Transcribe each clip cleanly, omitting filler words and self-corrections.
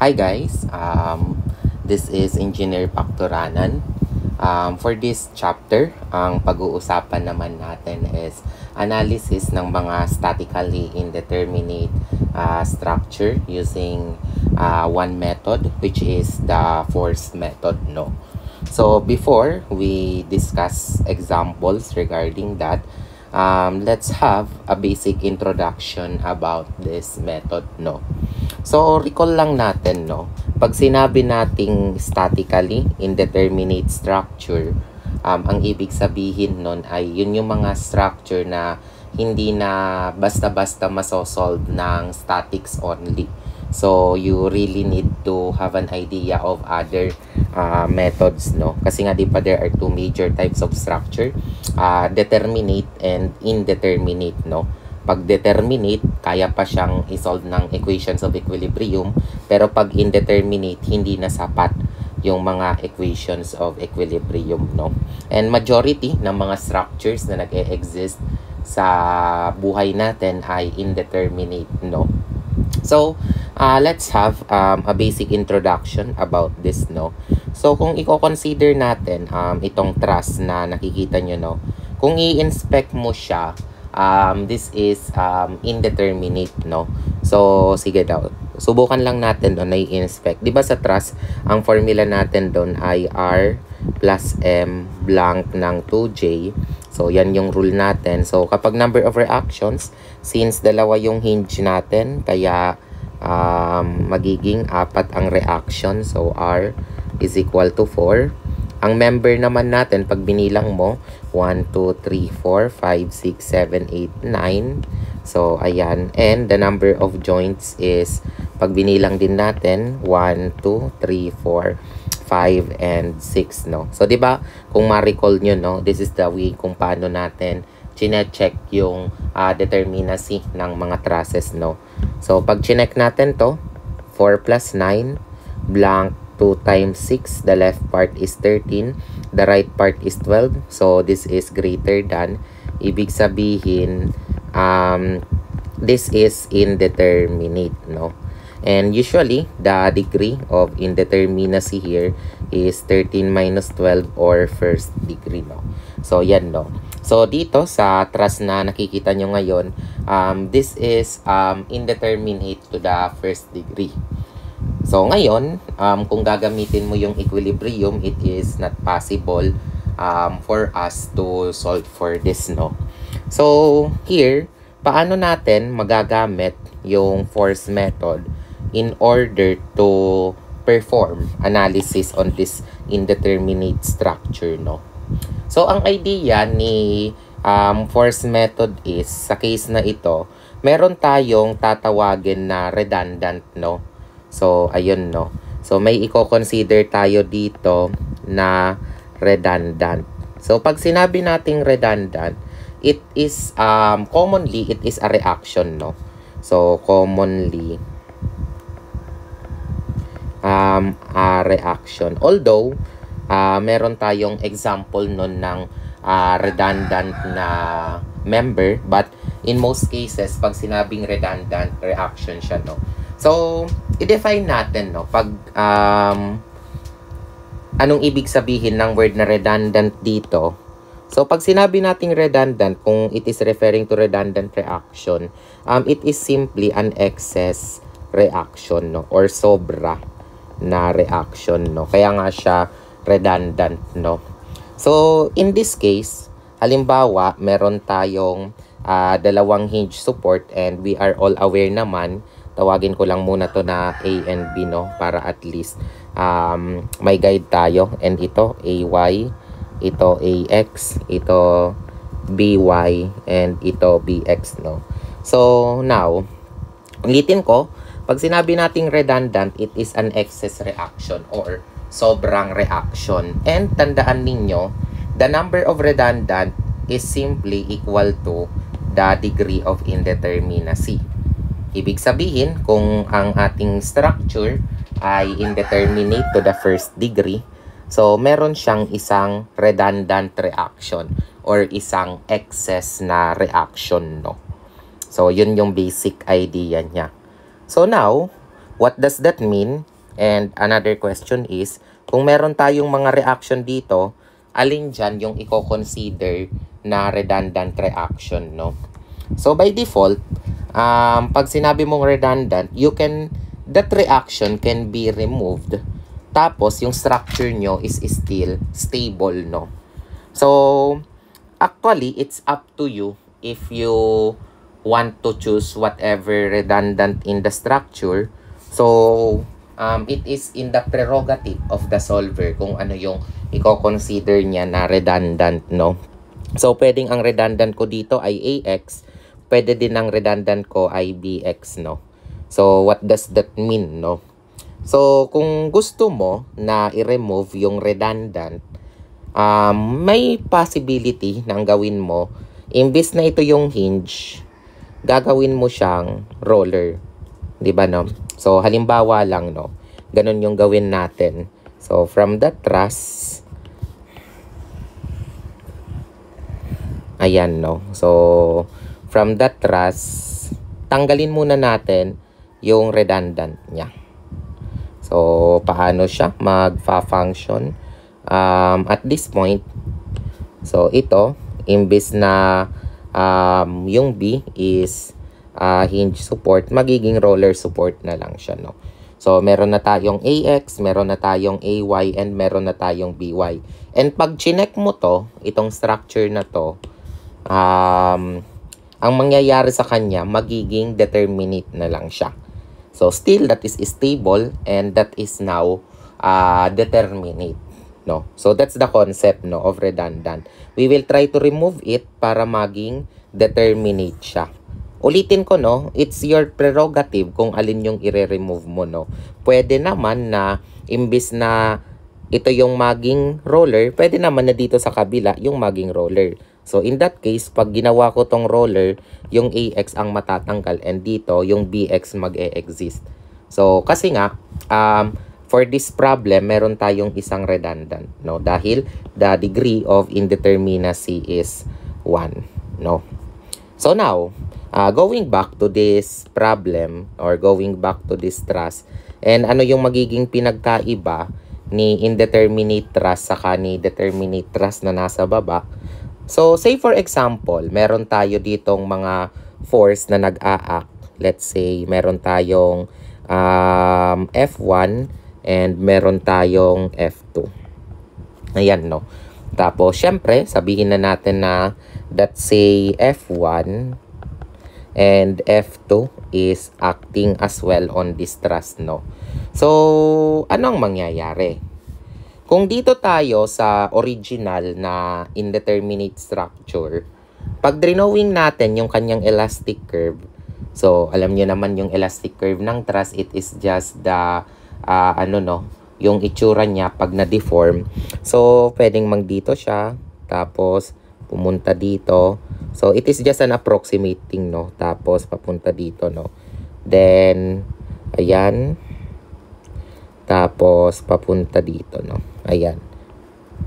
Hi guys, this is Engineer Pactoranan. For this chapter, ang pag-uusapan naman natin is analysis ng mga statically indeterminate structure using one method, which is the force method. So before we discuss examples regarding that, let's have a basic introduction about this method. So, recall lang natin, pag sinabi nating statically indeterminate structure, ang ibig sabihin nun ay yun yung mga structure na hindi na basta-basta masosolve ng statics only. So, you really need to have an idea of other methods, Kasi nga, di pa, there are two major types of structure, determinate and indeterminate, Pag determinate, kaya pa siyang isolve ng equations of equilibrium. Pero pag indeterminate, hindi na sapat yung mga equations of equilibrium, And majority ng mga structures na nag-e-exist sa buhay natin ay indeterminate, So, let's have a basic introduction about this, So, kung i-consider natin itong truss na nakikita nyo, kung i-inspect mo siya, this is indeterminate, So, sige daw. Subukan lang natin doon na i-inspect. Diba sa truss, ang formula natin doon ay R plus M blank ng 2J. So, yan yung rule natin. So, kapag number of reactions, since dalawa yung hinge natin, kaya magiging 4 ang reaction. So, R is equal to 4. Ang member naman natin, pag binilang mo, 1, 2, 3, 4, 5, 6, 7, 8, 9. So, ayan. And the number of joints is, pag binilang din natin, 1, 2, 3, 4, 5, and 6, So, di ba kung ma-recall nyo, this is the way kung paano natin chine-check yung determinacy ng mga trusses, So, pag chinek natin to, 4 plus 9, blank 2 times 6, the left part is 13, the right part is 12, so this is greater than, ibig sabihin, this is indeterminate, And usually, the degree of indeterminacy here is 13 minus 12 or first degree, So, yan, So, dito sa truss na nakikita nyo ngayon, this is indeterminate to the first degree. So, ngayon, kung gagamitin mo yung equilibrium, it is not possible for us to solve for this, So, here, paano natin magagamit yung force method in order to perform analysis on this indeterminate structure, So, ang idea ni force method is, sa case na ito, meron tayong tatawagin na redundant, So, ayun, So, may i-consider tayo dito na redundant. So, pag sinabi nating redundant, it is, commonly, it is a reaction, So, commonly, a reaction. Although, meron tayong example nun ng redundant na member, but in most cases, pag sinabing redundant, reaction siya, So, i-define natin, pag, anong ibig sabihin ng word na redundant dito. So, pag sinabi nating redundant, kung it is referring to redundant reaction, it is simply an excess reaction, or sobra na reaction, Kaya nga siya redundant, So, in this case, halimbawa, meron tayong dalawang hinge support and we are all aware naman, tawagin ko lang muna to na A and B, para at least may guide tayo. And ito, AY, ito AX, ito BY, and ito BX, So, now, ulitin ko, pag sinabi nating redundant, it is an excess reaction or sobrang reaction. And tandaan ninyo, the number of redundant is simply equal to the degree of indeterminacy. Ibig sabihin, kung ang ating structure ay indeterminate to the first degree, so meron siyang isang redundant reaction or isang excess na reaction, So, yun yung basic idea niya. So, now, what does that mean? And another question is, kung meron tayong mga reaction dito, alin dyan yung i-consider na redundant reaction, no? So, by default, pag sinabi mong redundant, that reaction can be removed. Tapos, yung structure nyo is still stable, no? So, actually, it's up to you if you want to choose whatever redundant in the structure. So, it is in the prerogative of the solver kung ano yung i-consider niya na redundant, no? So, pwedeng ang redundant ko dito ay AX, pwede din ang redundant ko ay BX, no? So, what does that mean, no? So, kung gusto mo na i-remove yung redundant, may possibility na ang gawin mo, imbis na ito yung hinge, gagawin mo siyang roller. 'Di ba, no? So, halimbawa lang, no? Ganun yung gawin natin. So, from the truss, ayan, no? So, from the truss, tanggalin muna natin yung redundant niya. So, paano siya magfa-function at this point? So, ito, imbis na yung B is hinge support, magiging roller support na lang siya, no? So, meron na tayong AX, meron na tayong AY, and meron na tayong BY. And pag chinek mo to, itong structure na to, ang mangyayari sa kanya, magiging determinate na lang siya. So, still, that is stable, and that is now determinate, no? So, that's the concept, no, of redundant. We will try to remove it para maging determinate siya. Ulitin ko, no, it's your prerogative kung alin yung i-remove mo, no. Pwede naman na imbis na ito yung maging roller, pwede naman na dito sa kabila yung maging roller. So, in that case, pag ginawa ko tong roller, yung AX ang matatanggal and dito, yung BX mag-e-exist. So, kasi nga, for this problem, meron tayong isang redundant, no? Dahil the degree of indeterminacy is 1, no? So, now, going back to this problem or going back to this truss, and ano yung magiging pinagkaiba ni indeterminate truss saka ni determinate truss na nasa baba. So, say for example, meron tayo ditong mga force na nag-a-act. Let's say, meron tayong F1 and meron tayong F2. Ayan, no? Tapos, syempre, sabihin na natin na let's say F1 and F2 is acting as well on this truss, no? So, anong mangyayari? Kung dito tayo sa original na indeterminate structure, pag drawing natin yung kanyang elastic curve, so alam niyo naman yung elastic curve ng truss, it is just the, yung itsura niya pag na-deform. So, pwedeng dito siya, tapos pumunta dito. So, it is just an approximating, no? Tapos, papunta dito, no? Then, ayan. Tapos, papunta dito, no? Ayan.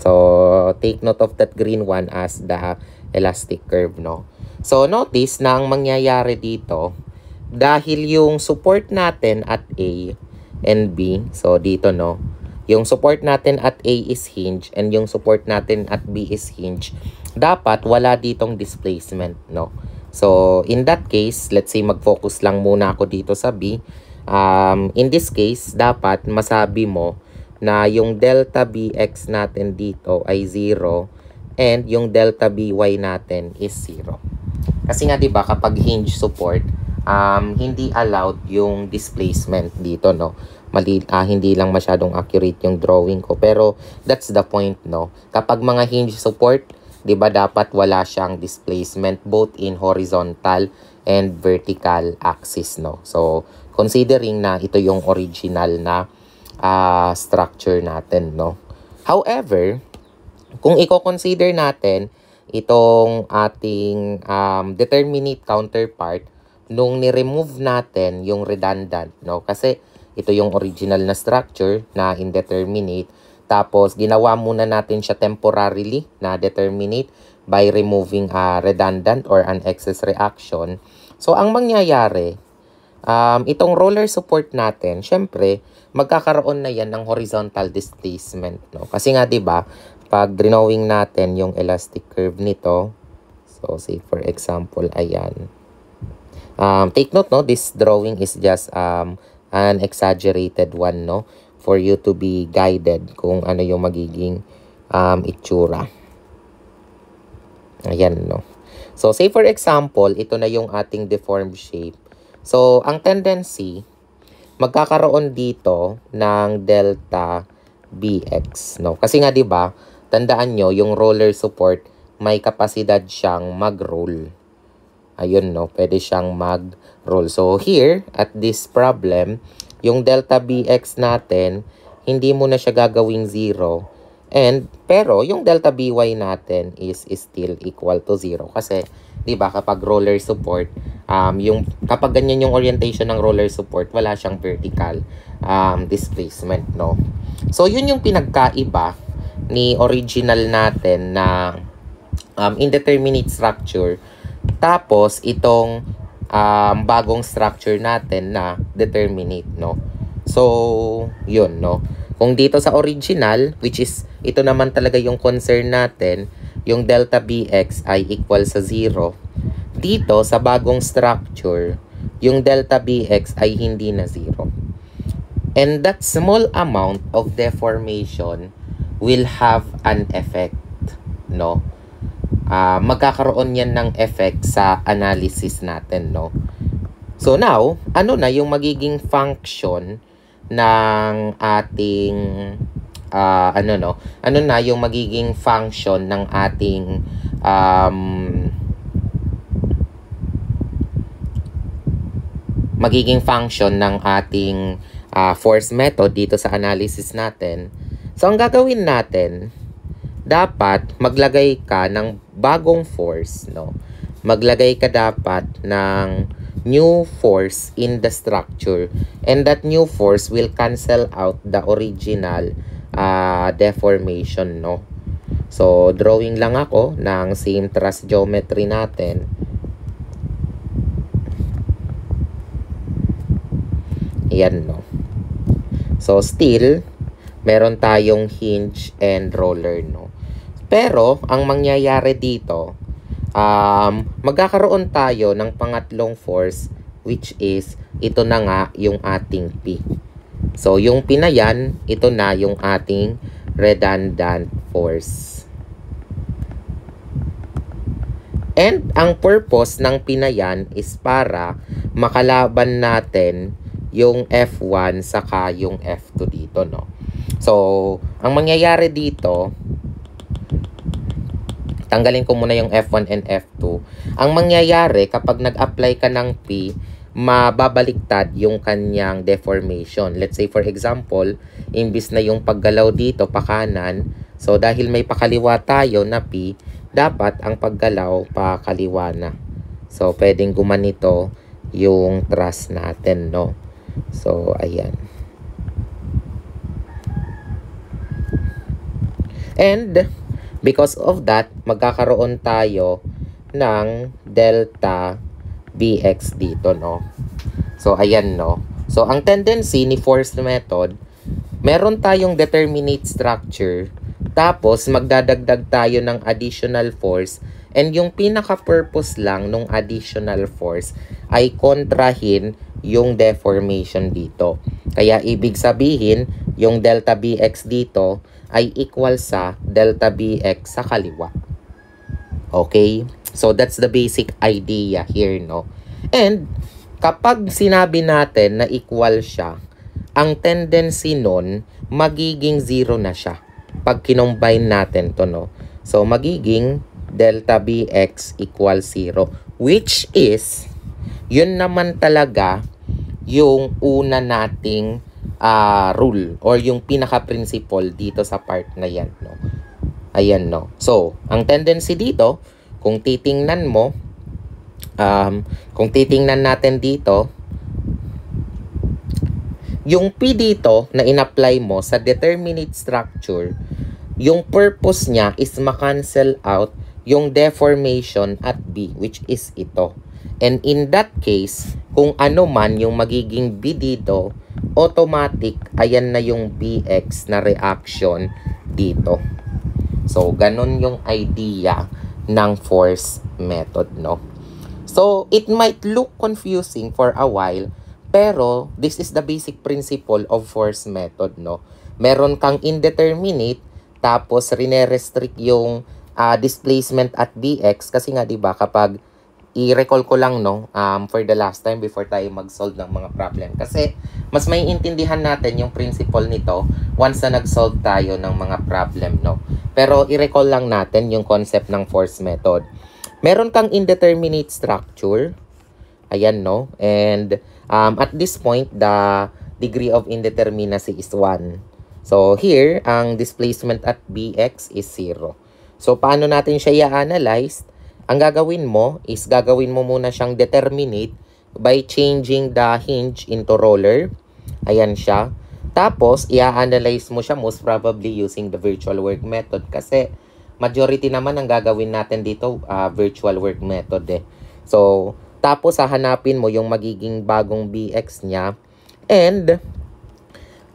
So, take note of that green one as the elastic curve, no? So, notice na ang mangyayari dito, dahil yung support natin at A and B, so dito, no? Yung support natin at A is hinge and yung support natin at B is hinge, dapat wala ditong displacement, no? So, in that case, let's say mag-focus lang muna ako dito sa B. In this case, dapat masabi mo na yung delta BX natin dito ay 0 and yung delta BY natin is 0. Kasi nga 'di ba kapag hinge support, hindi allowed yung displacement dito, no? Hindi lang masyadong accurate yung drawing ko, pero that's the point, no? Kapag mga hinge support, 'di ba dapat wala siyang displacement both in horizontal and vertical axis, no? So, considering na ito yung original na structure natin, no? However, kung i-consider natin itong ating determinate counterpart nung ni-remove natin yung redundant, no? Kasi ito yung original na structure na indeterminate. Tapos, ginawa muna natin siya temporarily na determinate by removing a redundant or an excess reaction. So, ang mangyayari, Itong roller support natin, syempre, magkakaroon na yan ng horizontal displacement, no? Kasi nga, di ba, pag drawing natin yung elastic curve nito, so, say, for example, ayan. Take note, no? This drawing is just an exaggerated one, no? For you to be guided kung ano yung magiging itsura. Ayan, no? So, say, for example, ito na yung ating deformed shape. So, ang tendency, magkakaroon dito ng delta Bx, no? Kasi nga, di ba, tandaan nyo, yung roller support, may kapasidad siyang mag-roll. Ayun, no? Pwede siyang mag-roll. So, here, at this problem, yung delta Bx natin, hindi mo na siya gagawing 0. Pero, yung delta By natin is still equal to 0. Kasi, di ba, kapag roller support, kapag ganyan yung orientation ng roller support, wala siyang vertical displacement, no? So, yun yung pinagkaiba ni original natin na indeterminate structure. Tapos, itong bagong structure natin na determinate, no? So, yun, no? Kung dito sa original, which is, ito naman talaga yung concern natin, yung delta Bx ay equal sa 0. Dito, sa bagong structure, yung delta Bx ay hindi na 0. And that small amount of deformation will have an effect, no? Magkakaroon yan ng effect sa analysis natin, no? So now, ano na yung magiging function ng ating ano na yung magiging function ng ating force method dito sa analysis natin. So, ang gagawin natin, dapat maglagay ka ng bagong force, no? Maglagay ka dapat ng new force in the structure. And that new force will cancel out the original deformation, no? So, drawing lang ako ng same truss geometry natin. Yan, no? So, still, meron tayong hinge and roller, no? Pero, ang mangyayari dito, magkakaroon tayo ng pangatlong force, which is, ito na nga yung ating P. So, yung P na yan, ito na yung ating redundant force. And, ang purpose ng P na yan is para makalaban natin yung F1 saka yung F2 dito, no? So, ang mangyayari dito, tanggalin ko muna yung F1 and F2. Ang mangyayari kapag nag-apply ka ng P, mababaliktad yung kanyang deformation. Let's say for example, imbis na yung paggalaw dito pakanan, so dahil may pakaliwa tayo na P, dapat ang paggalaw pakaliwa na. So, pwedeng gumanito yung truss natin, no? So, ayan. And, because of that, magkakaroon tayo ng delta Bx dito, no? So, ayan, no? So, ang tendency ni force method, meron tayong determinate structure, tapos magdadagdag tayo ng additional force, and yung pinaka-purpose lang ng additional force ay kontrahin yung deformation dito. Kaya, ibig sabihin, yung delta Bx dito ay equal sa delta Bx sa kaliwa. Okay? So, that's the basic idea here, no? And, kapag sinabi natin na equal siya, ang tendency nun, magiging 0 na siya. Pag kinombine natin to, no? So, magiging delta Bx equal 0. Which is, yun naman talaga yung una nating rule or yung pinaka-principle dito sa part na yan, no? Ayan, no? So, ang tendency dito, kung titingnan mo, kung titingnan natin dito, yung P dito na in-apply mo sa determinate structure, yung purpose niya is ma-cancel out yung deformation at B, which is ito. And in that case, kung ano man yung magiging B dito, automatic, ayan na yung Bx na reaction dito. So, ganun yung idea ng force method, no? So, it might look confusing for a while, pero this is the basic principle of force method, no? Meron kang indeterminate, tapos rine-restrict yung displacement at Bx, kasi nga, di ba, kapag i-recall ko lang, no, for the last time before tayo mag-solve ng mga problem. Kasi, mas may intindihan natin yung principle nito once na nag-solve tayo ng mga problem, no. Pero, i-recall lang natin yung concept ng force method. Meron kang indeterminate structure. Ayan, no. And, at this point, the degree of indeterminacy is 1. So, here, ang displacement at Bx is 0. So, paano natin siya i-analyze? Ang gagawin mo is gagawin mo muna siyang determinate by changing the hinge into roller. Ayan siya. Tapos, i-analyze mo siya most probably using the virtual work method kasi majority naman ang gagawin natin dito virtual work method eh. So, tapos hahanapin mo yung magiging bagong Bx niya and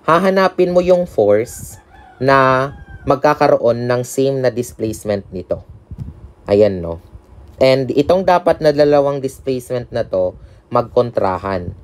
hahanapin mo yung force na magkakaroon ng same na displacement nito. Ayan, no. And itong dapat na dalawang displacement na to, magkontrahan.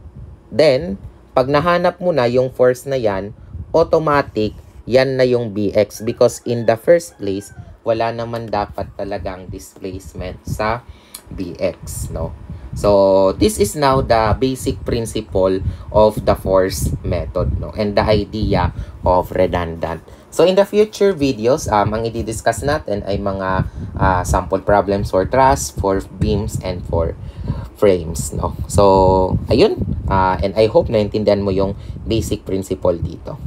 Then, pag nahanap mo na yung force na yan, automatic, yan na yung Bx. Because in the first place, wala naman dapat talagang displacement sa Bx, no? So, this is now the basic principle of the force method, no? And the idea of redundant. So, in the future videos, ang i-discuss natin ay mga sample problems for truss, for beams, and for frames, no? So, ayun. And I hope naintindihan mo yung basic principle dito.